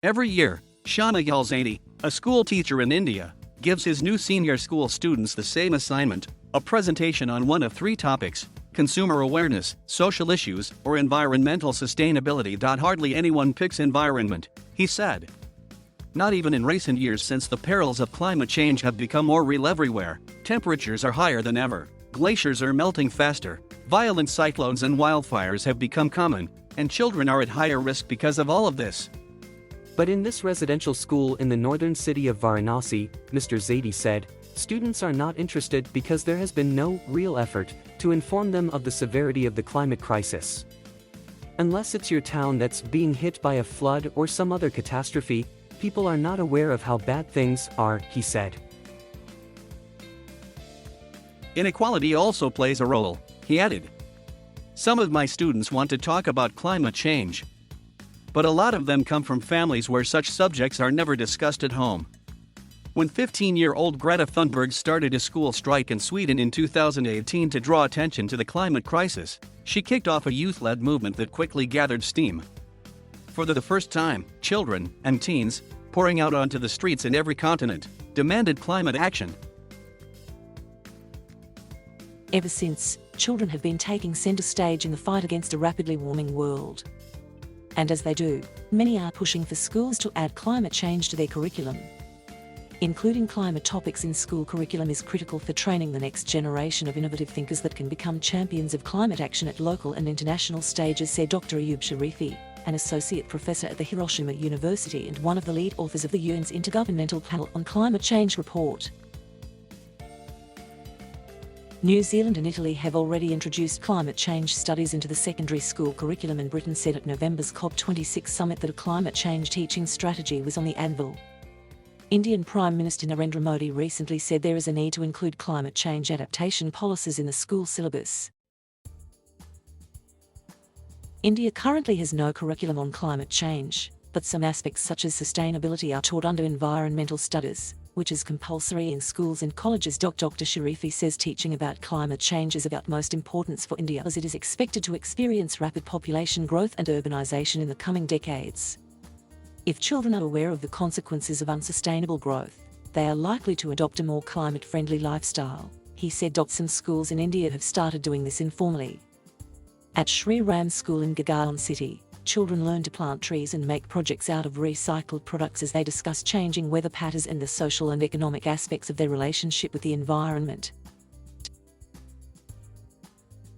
Every year, Shamayel Zaidi, a school teacher in India, gives his new senior school students the same assignment, a presentation on one of three topics: consumer awareness, social issues, or environmental sustainability. Hardly anyone picks environment, he said. Not even in recent years, since the perils of climate change have become more real everywhere. Temperatures are higher than ever, glaciers are melting faster, violent cyclones and wildfires have become common, and children are at higher risk because of all of this. But in this residential school in the northern city of Varanasi, Mr. Zaidi said, students are not interested because there has been no real effort to inform them of the severity of the climate crisis. Unless it's your town that's being hit by a flood or some other catastrophe, people are not aware of how bad things are, he said. Inequality also plays a role, he added. Some of my students want to talk about climate change, but a lot of them come from families where such subjects are never discussed at home. When 15-year-old Greta Thunberg started a school strike in Sweden in 2018 to draw attention to the climate crisis, she kicked off a youth-led movement that quickly gathered steam. For the first time, children and teens, pouring out onto the streets in every continent, demanded climate action. Ever since, children have been taking center stage in the fight against a rapidly warming world. And as they do, many are pushing for schools to add climate change to their curriculum. Including climate topics in school curriculum is critical for training the next generation of innovative thinkers that can become champions of climate action at local and international stages, said Dr. Ayub Sharifi, an associate professor at the Hiroshima University and one of the lead authors of the UN's Intergovernmental Panel on Climate Change report. New Zealand and Italy have already introduced climate change studies into the secondary school curriculum, and Britain said at November's COP26 summit that a climate change teaching strategy was on the anvil. Indian Prime Minister Narendra Modi recently said there is a need to include climate change adaptation policies in the school syllabus. India currently has no curriculum on climate change, but some aspects such as sustainability are taught under environmental studies, which is compulsory in schools and colleges. Dr. Sharifi says teaching about climate change is of utmost importance for India as it is expected to experience rapid population growth and urbanisation in the coming decades. If children are aware of the consequences of unsustainable growth, they are likely to adopt a more climate-friendly lifestyle, he said. Some schools in India have started doing this informally. At Sri Ram School in Gurgaon City, children learn to plant trees and make projects out of recycled products as they discuss changing weather patterns and the social and economic aspects of their relationship with the environment.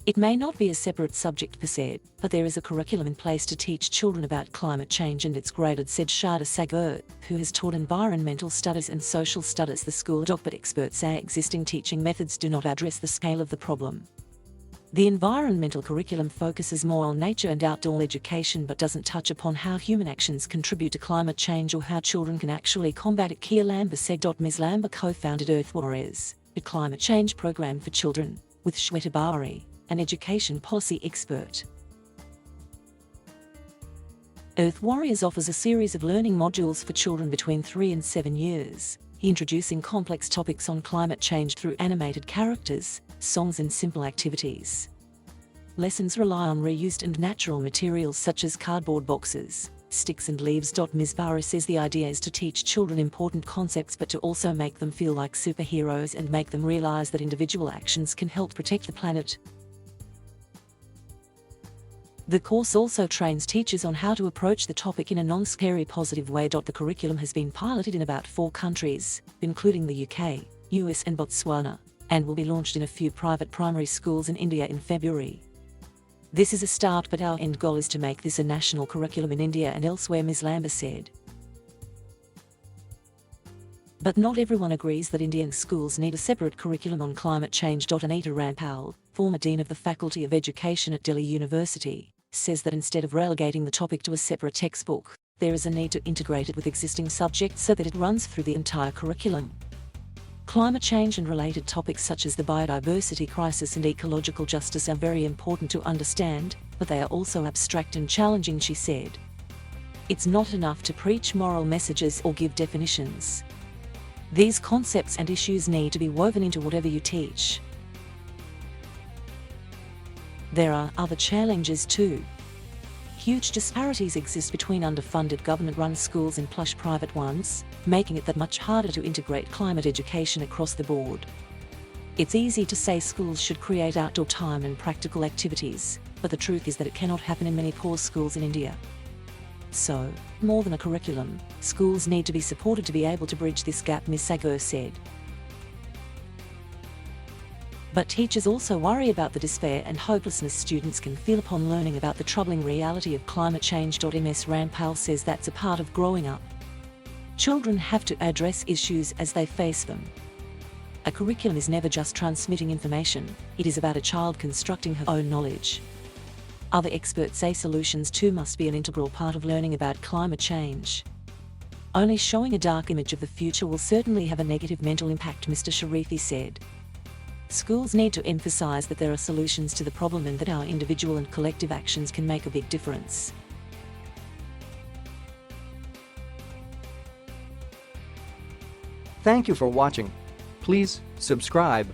It may not be a separate subject per se, but there is a curriculum in place to teach children about climate change and it's graded, said Shada Sagar, who has taught environmental studies and social studies the school. But experts say existing teaching methods do not address the scale of the problem. The environmental curriculum focuses more on nature and outdoor education but doesn't touch upon how human actions contribute to climate change or how children can actually combat it, Kia Lamba said. Ms. Lamba co-founded Earth Warriors, a climate change program for children, with Shweta Bari, an education policy expert. Earth Warriors offers a series of learning modules for children between 3 and 7 years, introducing complex topics on climate change through animated characters, songs and simple activities. Lessons rely on reused and natural materials such as cardboard boxes, sticks and leaves. Ms. Bara says the idea is to teach children important concepts but to also make them feel like superheroes and make them realize that individual actions can help protect the planet. The course also trains teachers on how to approach the topic in a non-scary positive way. The curriculum has been piloted in about 4 countries, including the UK, US and Botswana, and will be launched in a few private primary schools in India in February. This is a start, but our end goal is to make this a national curriculum in India and elsewhere, Ms. Lamba said. But not everyone agrees that Indian schools need a separate curriculum on climate change. Anita Rampal, former Dean of the Faculty of Education at Delhi University, says that instead of relegating the topic to a separate textbook, there is a need to integrate it with existing subjects so that it runs through the entire curriculum. Climate change and related topics such as the biodiversity crisis and ecological justice are very important to understand, but they are also abstract and challenging, she said. It's not enough to preach moral messages or give definitions. These concepts and issues need to be woven into whatever you teach. There are other challenges too. Huge disparities exist between underfunded government-run schools and plush private ones, making it that much harder to integrate climate education across the board. It's easy to say schools should create outdoor time and practical activities, but the truth is that it cannot happen in many poor schools in India. So, more than a curriculum, schools need to be supported to be able to bridge this gap, Ms. Sagar said. But teachers also worry about the despair and hopelessness students can feel upon learning about the troubling reality of climate change. Ms. Rampal says that's a part of growing up. Children have to address issues as they face them. A curriculum is never just transmitting information, it is about a child constructing her own knowledge. Other experts say solutions too must be an integral part of learning about climate change. Only showing a dark image of the future will certainly have a negative mental impact, Mr. Sharifi said. Schools need to emphasize that there are solutions to the problem and that our individual and collective actions can make a big difference. Thank you for watching. Please subscribe